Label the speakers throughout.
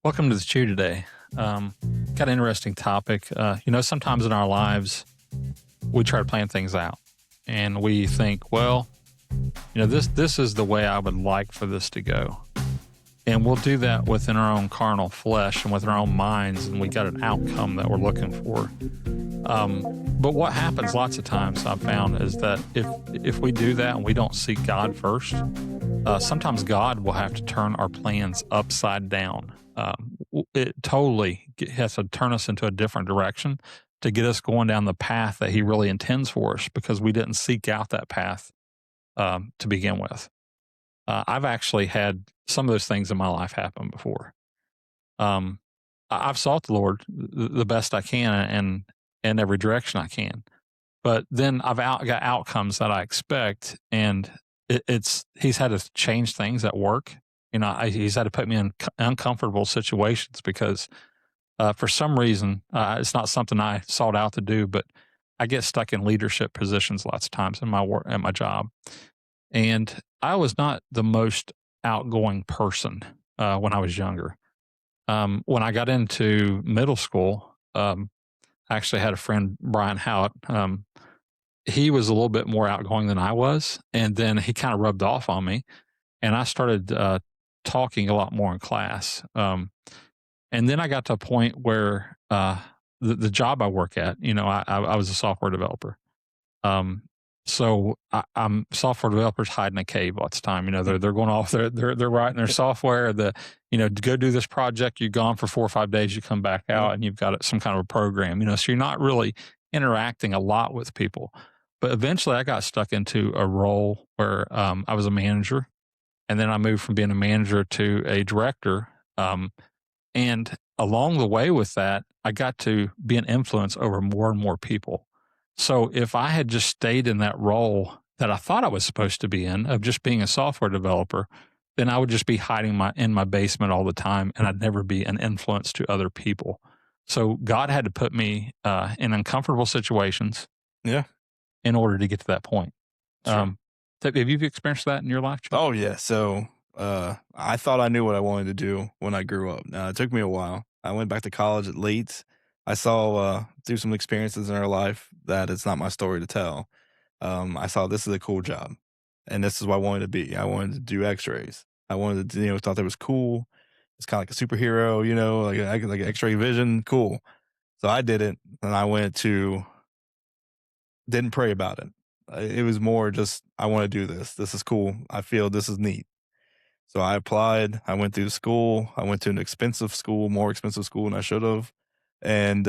Speaker 1: Welcome to the Chew today. Got an interesting topic. Sometimes in our lives, we try to plan things out and we think, well, this is the way I would like for this to go. And we'll do that within our own carnal flesh and with our own minds, and we got an outcome that we're looking for. But what happens lots of times I've found is that if we do that and we don't seek God first, sometimes God will have to turn our plans upside down. It totally has to turn us into a different direction to get us going down the path that He really intends for us because we didn't seek out that path to begin with. I've actually had some of those things in my life happen before. Um, I've sought the Lord the best I can and in every direction I can, but then got outcomes that I expect, and He's had to change things at work. He's had to put me in uncomfortable situations because for some reason it's not something I sought out to do, but I get stuck in leadership positions lots of times in my work at my job, and I was not the most outgoing person when I was younger. When I got into middle school, I actually had a friend, Brian Howitt. He was a little bit more outgoing than I was, and then he kind of rubbed off on me, and I started talking a lot more in class. And then I got to a point where the job I work at, I was a software developer. Um, I'm software developers hide in a cave lots of time. They're going off. They're writing their software. To go do this project. You're gone for 4 or 5 days. You come back out and you've got some kind of a program. So you're not really interacting a lot with people. But eventually, I got stuck into a role where I was a manager, and then I moved from being a manager to a director. And along the way with that, I got to be an influence over more and more people. So if I had just stayed in that role that I thought I was supposed to be in of just being a software developer, then I would just be hiding in my basement all the time, and I'd never be an influence to other people. So God had to put me in uncomfortable situations
Speaker 2: Yeah,
Speaker 1: in order to get to that point.
Speaker 2: sure.
Speaker 1: Have you experienced that in your life, Chuck?
Speaker 2: Oh, yeah. So, I thought I knew what I wanted to do when I grew up. Now, it took me a while. I went back to college at late. I saw through some experiences in our life that it's not my story to tell. I saw this is a cool job, and this is what I wanted to be. I wanted to do X-rays. I wanted to, thought that was cool. It's kind of like a superhero, like X-ray vision, cool. So I did it, and I went to didn't pray about it. It was more just, I want to do this. This is cool. I feel this is neat. So I applied. I went through school. I went to an expensive school, more expensive school than I should have. And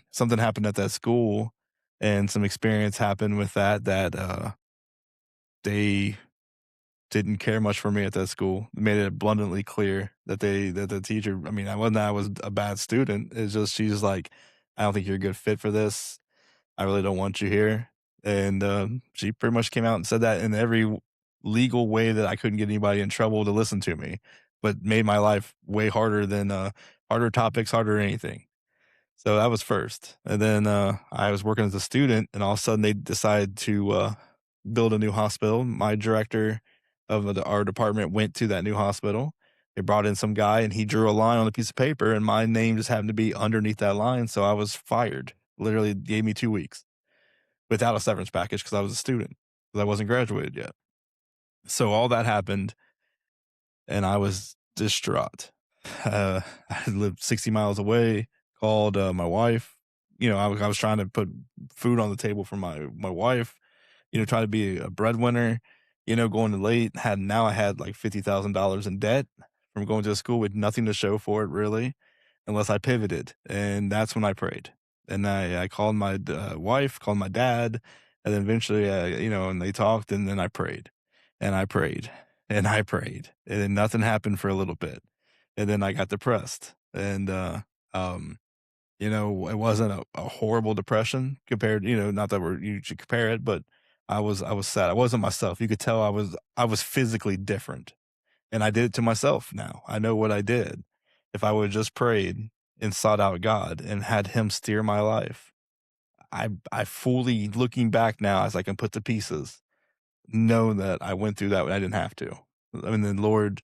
Speaker 2: something happened at that school, and some experience happened with that they didn't care much for me at that school. They made it abundantly clear that the teacher. I mean, I wasn't that I was a bad student. It's just she's like, I don't think you're a good fit for this. I really don't want you here. And she pretty much came out and said that in every legal way that I couldn't get anybody in trouble to listen to me, but made my life way harder than harder topics, harder than anything. So that was first. And then I was working as a student, and all of a sudden they decided to build a new hospital. My director of our department went to that new hospital. They brought in some guy, and he drew a line on a piece of paper, and my name just happened to be underneath that line. So I was fired. Literally gave me 2 weeks without a severance package because I was a student, because I wasn't graduated yet. So all that happened, and I was distraught. I lived 60 miles away, called my wife. I was trying to put food on the table for my wife, trying to be a breadwinner, going to late. I had like $50,000 in debt from going to school with nothing to show for it, really, unless I pivoted. And that's when I prayed. And I called my wife, called my dad, and then eventually, and they talked, and then I prayed, and I prayed, and I prayed, and then nothing happened for a little bit, and then I got depressed, and um, it wasn't a horrible depression compared, not that you should compare it, but I was sad. I wasn't myself. You could tell I was physically different, and I did it to myself. Now I know what I did. If I would have just prayed and sought out God and had Him steer my life, I fully, looking back now as I can put the pieces, know that I went through that when I didn't have to. I mean, the Lord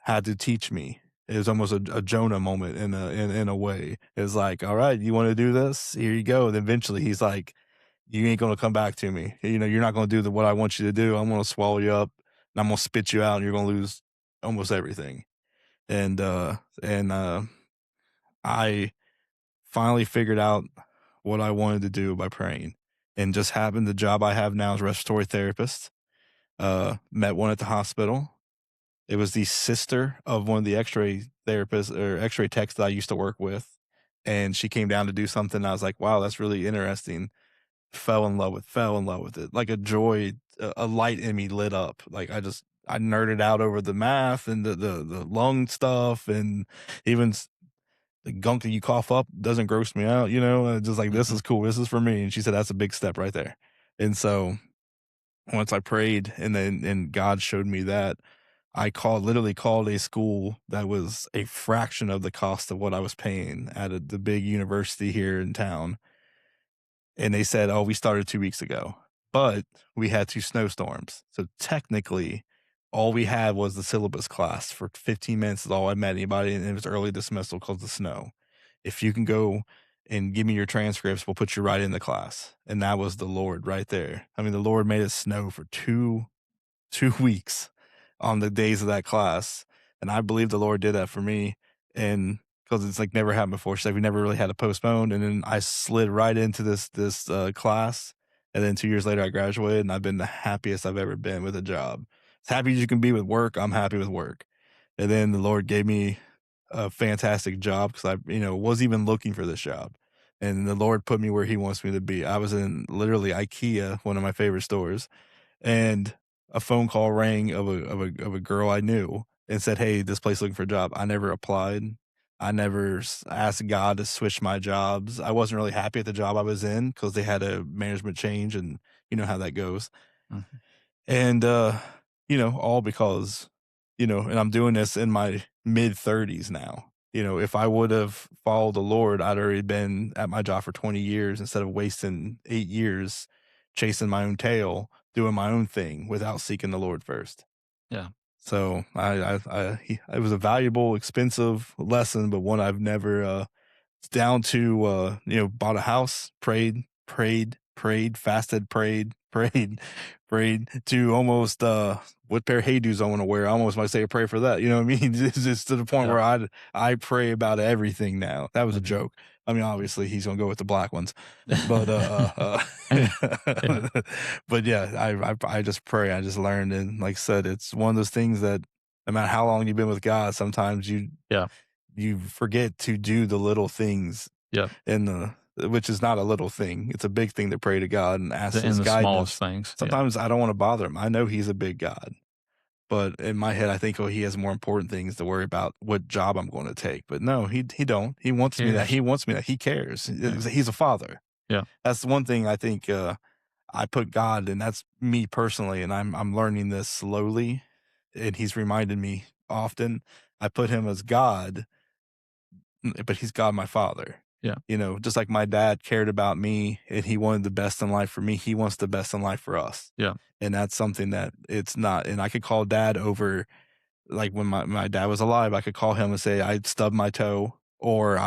Speaker 2: had to teach me It was almost a Jonah moment in a way. It's like, all right, you want to do this? Here you go. And eventually he's like, you ain't gonna come back to me. You know, you're not gonna do what I want you to do. I'm gonna swallow you up and I'm gonna spit you out and you're gonna lose almost everything. And I finally figured out what I wanted to do by praying. And just happened the job I have now is respiratory therapist. Met one at the hospital. It was the sister of one of the X-ray therapists or X-ray techs that I used to work with, and she came down to do something. I was like, "Wow, that's really interesting." Fell in love with it. Like a joy, a light in me lit up. Like I nerded out over the math and the lung stuff, and even the gunk that you cough up doesn't gross me out. You know, just like this
Speaker 1: Mhm.
Speaker 2: is cool. This is for me. And she said that's a big step right there. And so once I prayed and God showed me that, I literally called a school that was a fraction of the cost of what I was paying at the big university here in town. And they said, "Oh, we started 2 weeks ago, but we had 2 snowstorms. So technically, all we had was the syllabus class for 15 minutes is all I met anybody, and it was early dismissal because of the snow. If you can go and give me your transcripts, we'll put you right in the class." And that was the Lord right there. I mean, the Lord made it snow for 2 weeks on the days of that class, and I believe the Lord did that for me, and because it's, like, never happened before. She's like, "We never really had to postpone," and then I slid right into this class, and then 2 years later, I graduated, and I've been the happiest I've ever been with a job. As happy as you can be with work, I'm happy with work, and then the Lord gave me a fantastic job because was even looking for this job, and the Lord put me where He wants me to be. I was in literally IKEA, one of my favorite stores, and a phone call rang of a girl I knew and said, "Hey, this place looking for a job." I never applied. I never asked God to switch my jobs. I wasn't really happy at the job I was in because they had a management change, and you know how that goes.
Speaker 1: Mhm.
Speaker 2: And all because and I'm doing this in my mid 30s now. If I would have followed the Lord, I'd already been at my job for 20 years instead of wasting 8 years chasing my own tail, doing my own thing without seeking the Lord first.
Speaker 1: Yeah.
Speaker 2: So it was a valuable, expensive lesson, but one I've never, down to, bought a house, prayed, fasted, prayed, prayed to almost, what pair of hey do's I want to wear. I almost might say a prayer for that. You know what I mean? It's just to the point
Speaker 1: Yeah.
Speaker 2: where I pray about everything now. That was a
Speaker 1: Mhm.
Speaker 2: joke. I mean, obviously he's gonna go with the black ones, but
Speaker 1: Yeah.
Speaker 2: but yeah, I just pray. I just learned, and like I said, it's one of those things that no matter how long you've been with God, sometimes
Speaker 1: Yeah.
Speaker 2: you forget to do the little things
Speaker 1: Yeah.
Speaker 2: in the which is not a little thing. It's a big thing to pray to God and ask
Speaker 1: In
Speaker 2: His
Speaker 1: the smallest
Speaker 2: guidance.
Speaker 1: things. Yeah.
Speaker 2: Sometimes I don't want to bother Him. I know He's a big God, but in my head, I think, oh, He has more important things to worry about. What job I'm going to take? But no, He don't. He wants me that.
Speaker 1: Cares.
Speaker 2: He wants me that. He cares.
Speaker 1: Yeah.
Speaker 2: He's a father.
Speaker 1: Yeah.
Speaker 2: That's the one thing I think. I put God, and that's me personally, and I'm learning this slowly, and He's reminded me often. I put Him as God, but He's God, my Father.
Speaker 1: Yeah.
Speaker 2: Just like my dad cared about me and he wanted the best in life for me, he wants the best in life for us.
Speaker 1: Yeah.
Speaker 2: And that's something that it's not. And I could call dad over, like when my dad was alive, I could call him and say, I stubbed my toe, or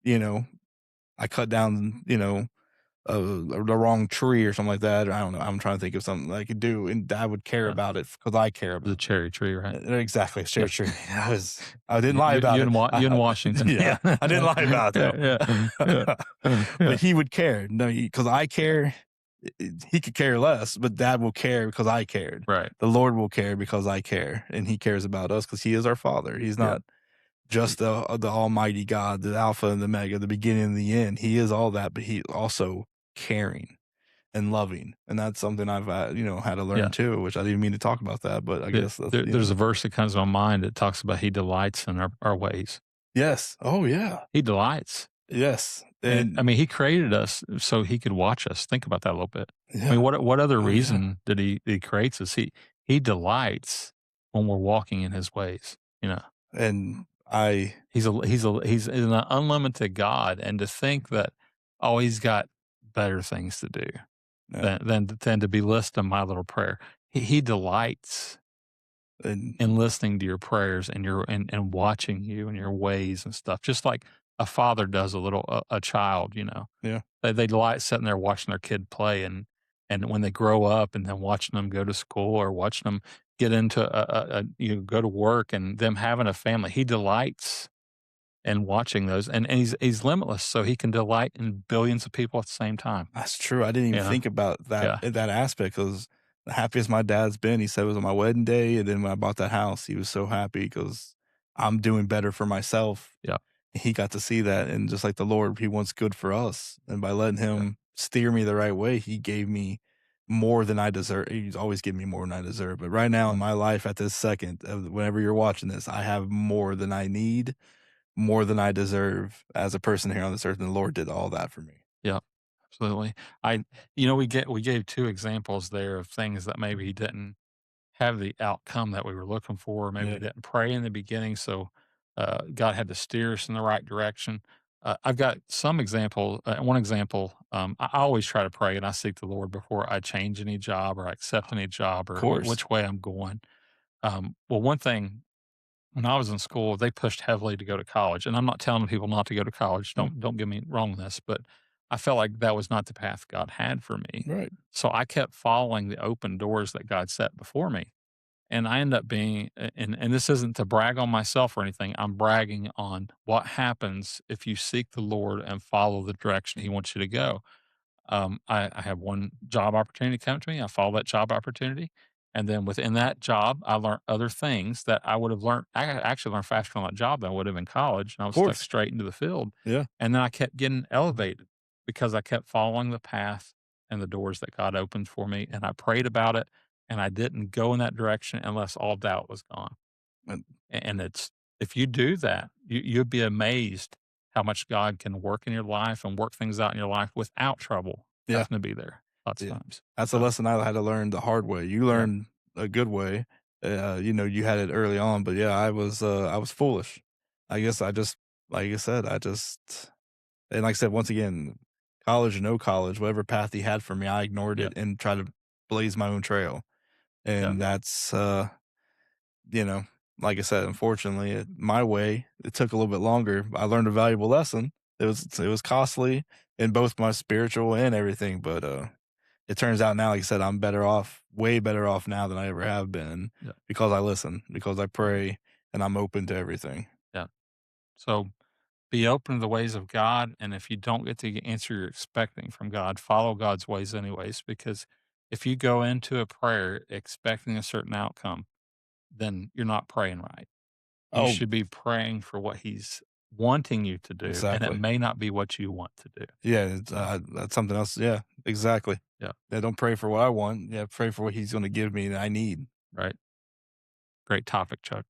Speaker 2: you know, I cut down, the wrong tree or something like that. Or I don't know. I'm trying to think of something I could do. And dad would care
Speaker 1: Yeah.
Speaker 2: about it because I care
Speaker 1: The
Speaker 2: about
Speaker 1: cherry tree, right?
Speaker 2: it. Exactly.
Speaker 1: Yeah.
Speaker 2: Share tree. I didn't lie about it.
Speaker 1: You in Washington.
Speaker 2: Yeah. I didn't lie about it
Speaker 1: Yeah. Yeah.
Speaker 2: though.
Speaker 1: Yeah.
Speaker 2: But he would care. No, because I care. He could care less, but dad will care because I cared.
Speaker 1: Right.
Speaker 2: The Lord will care because I care, and He cares about us because He is our Father. He's
Speaker 1: Yeah.
Speaker 2: not just the Almighty God, the Alpha and the Omega, the beginning and the end. He is all that, but He also caring and loving, and that's something I've had to learn
Speaker 1: Yeah.
Speaker 2: too. Which I didn't mean to talk about that, but I guess that's
Speaker 1: There's a verse that comes to my mind that talks about He delights in our ways.
Speaker 2: yes. Oh yeah.
Speaker 1: He delights.
Speaker 2: Yes.
Speaker 1: And I mean, He created us so He could watch us. Think about that a little bit.
Speaker 2: Yeah.
Speaker 1: I mean, what other
Speaker 2: Oh, yeah.
Speaker 1: reason did He creates us? He delights when we're walking in His ways.
Speaker 2: And
Speaker 1: He's an unlimited God, and to think that He's got better things to do
Speaker 2: yeah.
Speaker 1: than to be listed in my little prayer. He delights
Speaker 2: And
Speaker 1: and listening to your prayers and and watching you and your ways and stuff, just like a father does a child, you know.
Speaker 2: yeah,
Speaker 1: They like sitting there watching their kid play and when they grow up and then watching them go to school or watching them get into go to work and them having a family. He delights in watching those and he's limitless, so he can delight in billions of people at the same time,
Speaker 2: that's true. I didn't even
Speaker 1: you know?
Speaker 2: think about that
Speaker 1: Yeah.
Speaker 2: that aspect because the happiest my dad's been, he said it was on my wedding day, and then when I bought that house, he was so happy because I'm doing better for myself.
Speaker 1: Yeah.
Speaker 2: He got to see that, and just like the Lord, he wants good for us, and by letting
Speaker 1: Yeah.
Speaker 2: him steer me the right way, he gave me more than I deserve. He's always given me more than I deserve, but right now in
Speaker 1: Mhm.
Speaker 2: my life at this second, whenever you're watching this, I have more than I need, more than I deserve as a person here on this earth, and the Lord did all that for me.
Speaker 1: Yeah. Absolutely. I we gave 2 examples there of things that maybe he didn't have the outcome that we were looking for. Maybe we
Speaker 2: Yeah,
Speaker 1: didn't pray in the beginning, so God had to steer us in the right direction. I've got some example. One example, I always try to pray and I seek the Lord before I change any job or I accept any job
Speaker 2: of
Speaker 1: or
Speaker 2: course.
Speaker 1: which way I'm going. Well, one thing when I was in school, they pushed heavily to go to college, and I'm not telling people not to go to college.
Speaker 2: Yeah,
Speaker 1: Don't get me wrong on this, but I felt like that was not the path God had for me.
Speaker 2: right.
Speaker 1: So I kept following the open doors that God set before me. And I end up being and this isn't to brag on myself or anything, I'm bragging on what happens if you seek the Lord and follow the direction he wants you to go. I have one job opportunity come to me. I follow that job opportunity. And then within that job, I learned other things that I would have learned. I actually learned faster on that job than I would have in college. And I
Speaker 2: Of
Speaker 1: was stuck
Speaker 2: course.
Speaker 1: straight into the field.
Speaker 2: Yeah.
Speaker 1: And then I kept getting elevated because I kept following the path and the doors that God opened for me. And I prayed about it. And I didn't go in that direction unless all doubt was gone.
Speaker 2: And
Speaker 1: And it's if you do that, you'd be amazed how much God can work in your life and work things out in your life without trouble
Speaker 2: yeah,
Speaker 1: having to be there lots of
Speaker 2: yeah.
Speaker 1: times.
Speaker 2: That's a
Speaker 1: So,
Speaker 2: lesson I had to learn the hard way. You
Speaker 1: yeah,
Speaker 2: learned a good way. You had it early on, but yeah, I was foolish. I guess I just, like I said, and like I said, once again, college or no college, whatever path he had for me, I ignored
Speaker 1: yeah,
Speaker 2: it and tried to blaze my own trail.
Speaker 1: yeah,
Speaker 2: And that's, you know, like I said, unfortunately, my way, it took a little bit longer. I learned a valuable lesson. It was costly in both my spiritual and everything, but it turns out now, like I said, I'm better off, way better off now than I ever have been
Speaker 1: yeah,
Speaker 2: because I listen, because I
Speaker 1: mhm,
Speaker 2: pray, and I'm open to everything.
Speaker 1: yeah. So be open to the ways of God. And if you don't get the answer you're expecting from God, follow God's ways anyways. Because if you go into a prayer expecting a certain outcome, then you're not praying right. You
Speaker 2: Oh,
Speaker 1: should be praying for what he's wanting you to do, and it
Speaker 2: exactly.
Speaker 1: may not be what you want to do.
Speaker 2: Yeah, that's something else. Yeah, exactly.
Speaker 1: Yeah,
Speaker 2: Yeah, don't pray for what I want. Yeah, pray for what He's going to give me that I need.
Speaker 1: right. Great topic, Chuck.